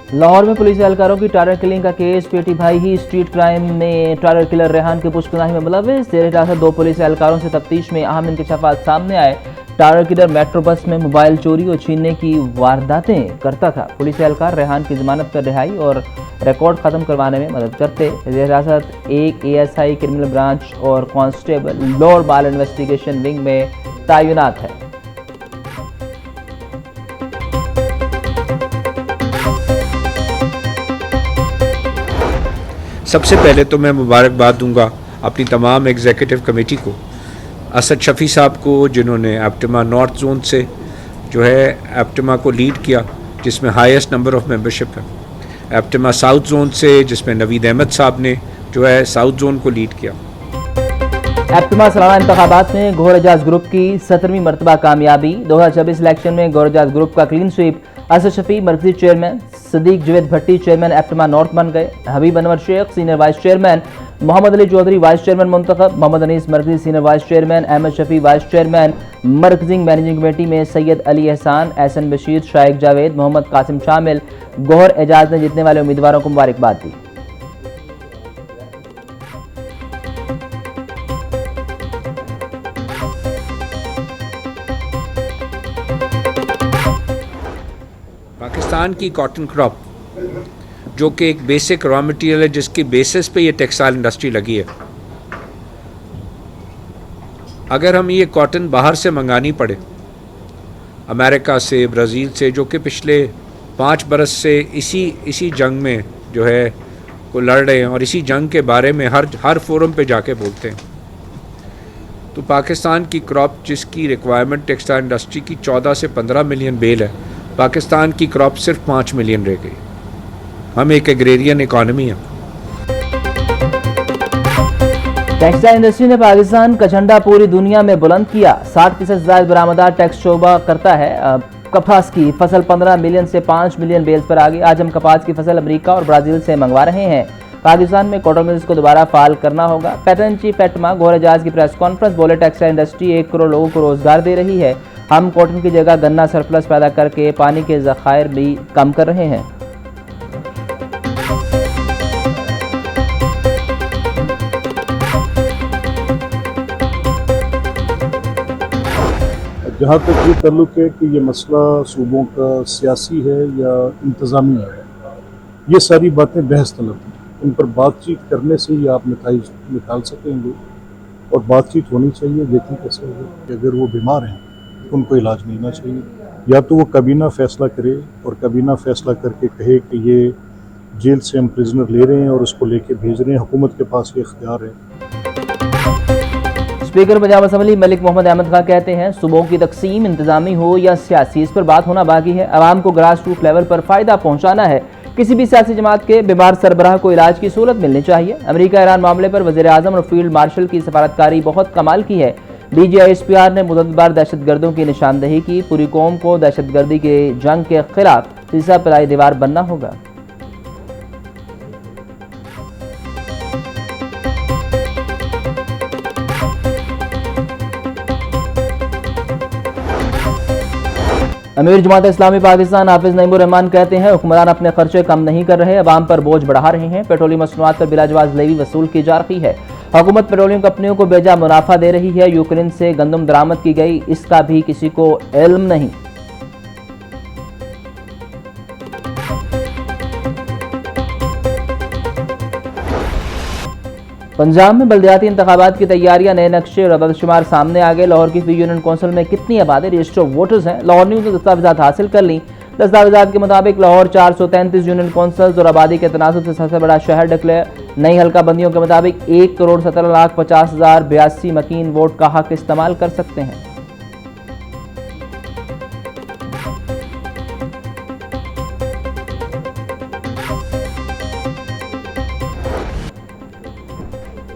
लाहौर में पुलिस एहलकारों की tyre killing का केस। पेटी भाई ही स्ट्रीट क्राइम में टायर किलर रेहान की पुष्पनाही में मुलविस। जेर हिरासत 2 पुलिस एहलकारों से तफ्तीश में अहम इंकशाफात सामने आए। टायर किलर मेट्रो बस में मोबाइल चोरी और छीनने की वारदातें करता था। पुलिस एहलकार रेहान की जमानत पर रिहाई और रिकॉर्ड खत्म करवाने में मदद करते। जेर हिरासत 1 ASI क्रिमिनल ब्रांच और कांस्टेबल लोअर बाल इन्वेस्टिगेशन विंग में तैनात है। सबसे पहले तो मैं मुबारकबाद दूंगा अपनी तमाम एग्जीक्यूटिव कमेटी को, असद शफ़ी साहब को, जिन्होंने एप्टिमा नॉर्थ जोन से जो है एप्टिमा को लीड किया, जिसमें हाईएस्ट नंबर ऑफ मेंबरशिप है। एप्टिमा साउथ जोन से, जिसमें नवीद अहमद साहब ने जो है साउथ जोन को लीड किया। एप्टिमा सालाना इंतखाबात में गौहर एजाज ग्रुप की 17वीं मरतबा कामयाबी। 2024 इलेक्शन में गौहर एजाज ग्रुप का क्लीन स्वीप। असद शफी मरकजी chairman, Sadiq Javed Bhatti chairman APTMA north बन गए। Habib Anwar Sheikh senior vice chairman, Mohammad Ali Chaudhry vice chairman मुंतखब। मोहम्मद अनीस मरकजी senior vice chairman, Ahmad Shafi vice chairman. मरकजी मैनेजिंग कमेटी में सैयद अली एहसान, एहसन बशीर, शाइक जावेद, मोहम्मद कासिम शामिल। गौहर एजाज ने जीतने वाले उम्मीदवारों को मुबारकबाद दी। पाकिस्तान की कॉटन क्रॉप, जो कि एक बेसिक रॉ मटेरियल है, जिसकी बेसिस पे ये टेक्सटाइल इंडस्ट्री लगी है, अगर हम ये कॉटन बाहर से मंगानी पड़े, अमेरिका से, ब्राज़ील से, जो कि पिछले 5 बरस से इसी जंग में जो है को लड़ रहे हैं और इसी जंग के बारे में हर फोरम पे जाके बोलते हैं, तो पाकिस्तान की क्रॉप, जिसकी रिक्वायरमेंट टेक्सटाइल इंडस्ट्री की 14 से 15 मिलियन बेल है, पाकिस्तान की क्रॉप सिर्फ 5 मिलियन रह गई। हम एक एग्रेरियन इकॉनमी है। टेक्सटाइल इंडस्ट्री ने पाकिस्तान का झंडा पूरी दुनिया में बुलंद किया। 60% जायद बरामदात टैक्स शोबा करता है। कपास की फसल 15 मिलियन से 5 मिलियन बेल्स पर आ गई। आज हम कपास की फसल अमेरिका और ब्राज़ील से मंगवा रहे हैं। पाकिस्तान में कॉटन मिल्स को दोबारा फाल करना होगा। पैटर्न चीफ एप्टिमा गौहर एजाज की प्रेस कॉन्फ्रेंस, बोले टेक्सटाइल इंडस्ट्री 1 करोड़ लोगों को रोजगार दे रही है। हम कॉटन की जगह गन्ना सरप्लस पैदा करके पानी के ज़खायर भी कम कर रहे हैं। जहाँ तक ये ताल्लुक है कि ये मसला सूबों का सियासी है या इंतज़ामी है, ये सारी बातें बहस तलब हैं। इन पर बातचीत करने से ही आप नतीजे निकाल सकेंगे और बातचीत होनी चाहिए। देखें कैसे हो कि अगर वो बीमार हैं तो उनको इलाज मिलना चाहिए, या तो वो कबीना फ़ैसला करे और कबीना फ़ैसला करके कहे कि ये जेल से हम प्रिजनर ले रहे हैं और उसको लेके भेज रहे हैं, हुकूमत के पास ये इख्तियार है। स्पीकर पंजाब असम्बली मलिक मोहम्मद अहमद खान कहते हैं, सूबों की तकसीम इंतजामी हो या सियासी, इस पर बात होना बाकी है। आवाम को ग्रास रूट लेवल पर फ़ायदा पहुँचाना है। किसी भी सियासी जमात के बीमार सरबराह को इलाज की सहूलत मिलनी चाहिए। अमेरिका ईरान मामले पर वज़ीर आज़म और फील्ड मार्शल की सफारतकारी बहुत कमाल की है। DGISPR ने मुतअद्दिद दहशतगर्दों की निशानदही की। पूरी कौम को दहशतगर्दी के जंग के खिलाफ सीसा पलाई दीवार बनना होगा। अमीर जमात इस्लामी पाकिस्तान हाफिज नईमुर रहमान कहते हैं, हुक्मरान अपने खर्चे कम नहीं कर रहे, अवाम पर बोझ बढ़ा रहे हैं। पेट्रोलियम मसनूआत पर बिलाजवाज लेवी वसूल की जा रही है। हुकूमत पेट्रोलियम कंपनियों को बेजा मुनाफा दे रही है। यूक्रेन से गंदम दरामद की गई, इसका भी किसी को इल्म नहीं। पंजाब में बल्दियाती इंतखाबात की तैयारियां, नए नक्शे और अददशुमार सामने आ गए। लाहौर की फ्री यूनियन कौंसिल में कितनी आबादी रजिस्टर ऑफ वोटर्स हैं? लाहौर न्यूज़ ने दस्तावेजात हासिल कर ली। दस्तावेजात के मुताबिक लाहौर 433 यूनियन कौंसल्स और आबादी के तनासुब से सबसे बड़ा शहर डिक्लेयर। नई हल्का बंदियों के मुताबिक 1,17,50,082 मकीन वोट का हक इस्तेमाल कर सकते हैं।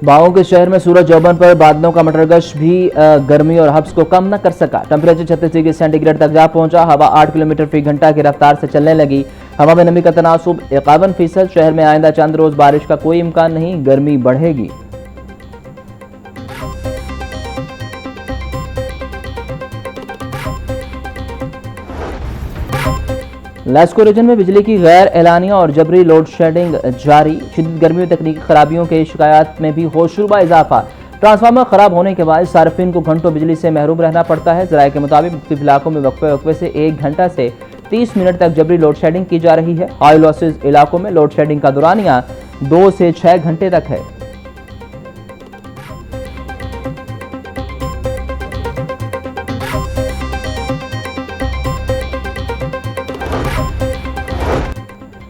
बागों के शहर में सूरज जौबन पर बादलों का मटरगश भी गर्मी और हब्स को कम न कर सका। टेम्परेचर 36 डिग्री सेंटीग्रेड तक जा पहुंचा। हवा 8 किलोमीटर फी घंटा की रफ्तार से चलने लगी। हवा में नमी का तनासुब 51%। शहर में आइंदा चंद रोज बारिश का कोई इम्कान नहीं, गर्मी बढ़ेगी। लेस्को रीजन में बिजली की गैर एलानिया और जबरी लोड शेडिंग जारी। शदीद गर्मी में तकनीकी खराबियों के शिकायत में भी होशरुबा इजाफा। ट्रांसफार्मर खराब होने के बाद सार्फिन को घंटों बिजली से महरूम रहना पड़ता है। जराये के मुताबिक मुख्तलिफ इलाकों में वक्फे वक्फे से 1 घंटा से 30 मिनट तक जबरी लोड शेडिंग की जा रही है। हाई लॉसेज इलाकों में लोड शेडिंग का दौरानिया 2 से 6 घंटे तक है।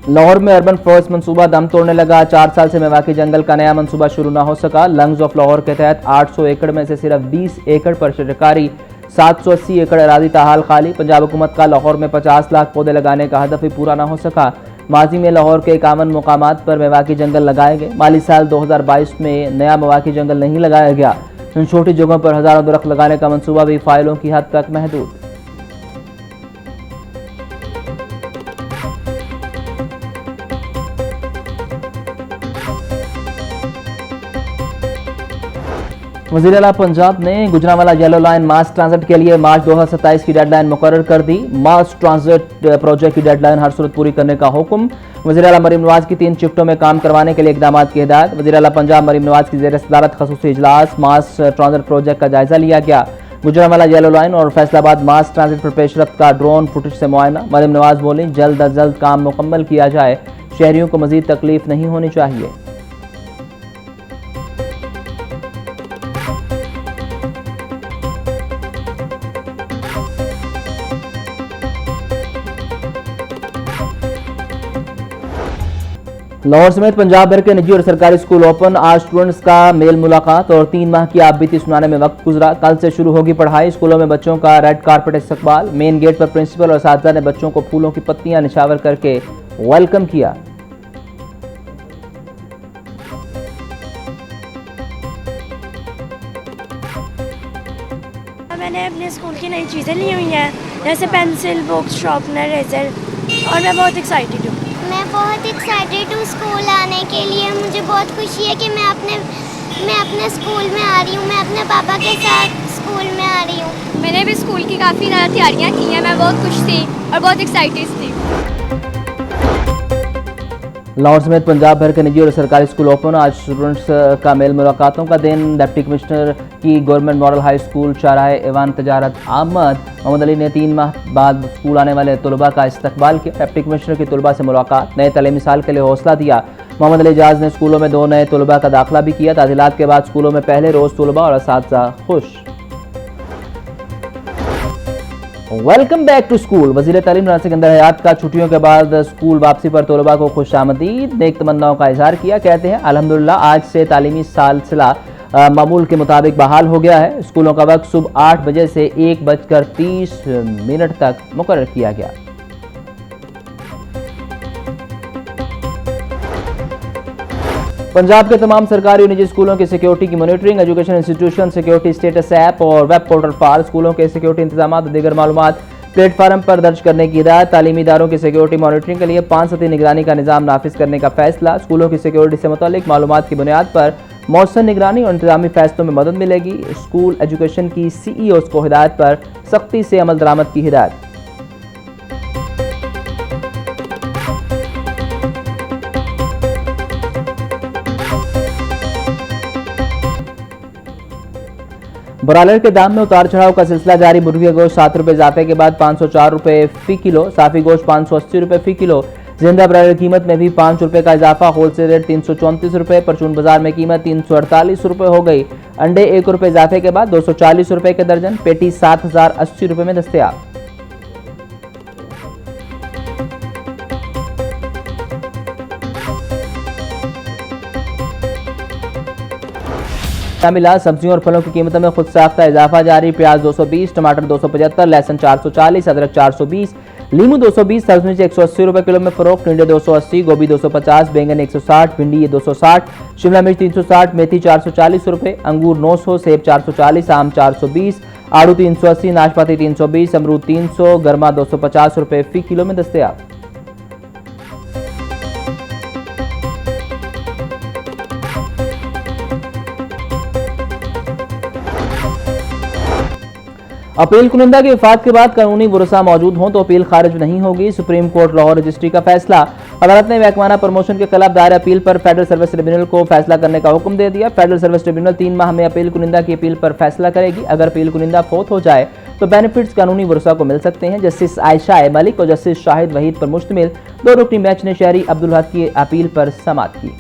लाहौर में अर्बन फॉरेस्ट मंसूबा दम तोड़ने लगा। 4 साल से मेवाकी जंगल का नया मंसूबा शुरू न हो सका। लंग्स ऑफ लाहौर के तहत 800 एकड़ में से सिर्फ 20 एकड़ पर शजरकारी, 780 एकड़ अरादी ताहाल खाली। पंजाब हुकूमत का लाहौर में 50 लाख पौधे लगाने का हदफ भी पूरा न हो सका। माजी में लाहौर के 51 मुकामात पर मेवाकी जंगल लगाए गए। माली साल 2022 में नया मेवाकी जंगल नहीं लगाया गया। इन छोटी जगहों पर हजारों दरख्त लगाने का मंसूबा भी फाइलों की हद तक महदूद। वज़ीर आला पंजाब ने गुजरांवाला येलो लाइन मास ट्रांजिट के लिए मार्च 2027 की डेडलाइन मुकर्रर कर दी। मास ट्रांजिट प्रोजेक्ट की डेडलाइन हर सूरत पूरी करने का हुक्म। वज़ीर आला मरीम नवाज की 3 शिफ्टों में काम करवाने के लिए इकदाम की हिदायत। वज़ीर आला पंजाब मरीम नवाज की ज़ेर सदारत खसूसी इजलास। मास ट्रांजिट प्रोजेक्ट का जायजा लिया गया। गुजरांवाला येलो लाइन और फैसलाबाद मास ट्रांजिट पर पेशरफ्त का ड्रोन फुटेज से मुआयना। मरीम नवाज बोली, जल्द अज जल्द काम मुकम्मल किया जाए, शहरियों को मजीद तकलीफ नहीं होनी चाहिए। लाहौर समेत पंजाब भर के निजी और सरकारी स्कूल ओपन। आज स्टूडेंट्स का मेल मुलाकात और 3 माह की आप बीती सुनाने में वक्त गुजरा। कल से शुरू होगी पढ़ाई। स्कूलों में बच्चों का रेड कारपेट इस्तकबाल। मेन गेट पर प्रिंसिपल और साथिया ने बच्चों को फूलों की पत्तियां निशावर करके वेलकम किया। मैंने अपने स्कूल की नई चीज़ें ली हुई हैं, जैसे पेंसिल, बुक्स, शार्पनर, रेजर, और मैं बहुत एक्साइटेड हूँ। मैं बहुत एक्साइटेड हूँ स्कूल आने के लिए। मुझे बहुत खुशी है कि मैं अपने स्कूल में आ रही हूँ। मैं अपने पापा के साथ स्कूल में आ रही हूँ। मैंने भी स्कूल की काफ़ी ज़्यादा तैयारियाँ की हैं। मैं बहुत खुश थी और बहुत एक्साइटेड थी। लाहौर समेत पंजाब भर के निजी और सरकारी स्कूल ओपन। आज स्टूडेंट्स का मेल मुलाकातों का दिन। डिप्टी कमिश्नर की गवर्नमेंट मॉडल हाई स्कूल चाराहे एवान तजारत आमद मोहम्मद अली ने 3 माह बाद स्कूल आने वाले तलबा का इस्तकबाल किया। डिप्टी कमिश्नर की तलबा से मुलाकात, नए तालीमी साल के लिए हौसला दिया। मोहम्मद अली एजाज ने स्कूलों में 2 नए तलबा का दाखिला भी किया। ताज़ीलात के बाद स्कूलों में पहले रोज़ तलबा और असातिज़ा खुश। Welcome back to school. वज़ीर तालीम राना सिकंदर हयात का छुट्टियों के बाद स्कूल वापसी पर तलबा को खुशामदीद नेक तमन्नाओं का इजहार किया। कहते हैं अल्हम्दुलिल्लाह आज से तालीमी सिलसिला मामूल के मुताबिक बहाल हो गया है। स्कूलों का वक्त सुबह 8 बजे से 1:30 तक मुकर्रर किया गया। पंजाब के तमाम सरकारी और निजी स्कूलों की सिक्योरिटी की monitoring. Education institution security status app और वेब पोर्टल पर स्कूलों के सिक्योरिटी इंतजाम और दीगर मालूमात प्लेटफार्म पर दर्ज करने की हिदायत। तालीमी इदारों की सिक्योरिटी मॉनिटरिंग के लिए 5 सतही निगरानी का निजाम नाफिज करने का फैसला। स्कूलों की सिक्योरिटी से मुतालिक मालूमात की बुनियाद पर मौसम निगरानी और इंतजामी फैसलों में मदद मिलेगी। स्कूल एजुकेशन की CEOs को हिदायत पर सख्ती से अमल दरामद की हिदायत। ब्रॉयलर के दाम में उतार चढ़ाव का सिलसिला जारी। मुर्गी गोश्त 7 रुपये इजाफे के बाद 504 रुपये फी किलो। साफी गोश्त 580 रुपये फी किलो। जिंदा ब्रॉयलर कीमत में भी 5 रुपये का इजाफा। होलसेल रेट 334 रुपये। परचून बाजार में कीमत 348 रुपये हो गई। अंडे 1 रुपये इजाफे के बाद 240 रुपये के दर्जन। पेटी 7080 रुपये में दस्तयाब। मिला सब्जियों और फलों की कीमतों में खुद साख्ता इजाफा जारी। प्याज 220, टमाटर 275, लहसुन 440, अदरक 420, लीमू 220, सब्ज मिर्च 180 रुपये किलो में फरोख्त। टिंडे 280, गोभी 250, बैंगन 160, भिंडी 260, शिमला मिर्च 360, मेथी 440 रुपये, अंगूर 900, सेब 440, आम 420, आड़ू 380, नाशपाती 320, अमरूद 300, गर्मा 250 रुपये फी किलो में दस्तयाब। अपील कुनिंदा के वफात के बाद कानूनी वरसा मौजूद हों तो अपील खारिज नहीं होगी। सुप्रीम कोर्ट लाहौर रजिस्ट्री का फैसला। अदालत ने महकमाना प्रमोशन के खिलाफ दायर अपील पर फेडरल सर्विस ट्रिब्यूनल को फैसला करने का हुक्म दे दिया। फेडरल सर्विस ट्रिब्यूनल 3 माह में अपील कुनिंदा की अपील पर फैसला करेगी। अगर अपील कुनिंदा फौत हो जाए तो बेनिफिट्स कानूनी वरसा को मिल सकते हैं। जस्टिस आयशा मलिक और जस्टिस शाहिद वहीद पर मुश्तमिल 2 रुकनी बेंच ने शहरी अब्दुल हक की अपील पर समाअत की।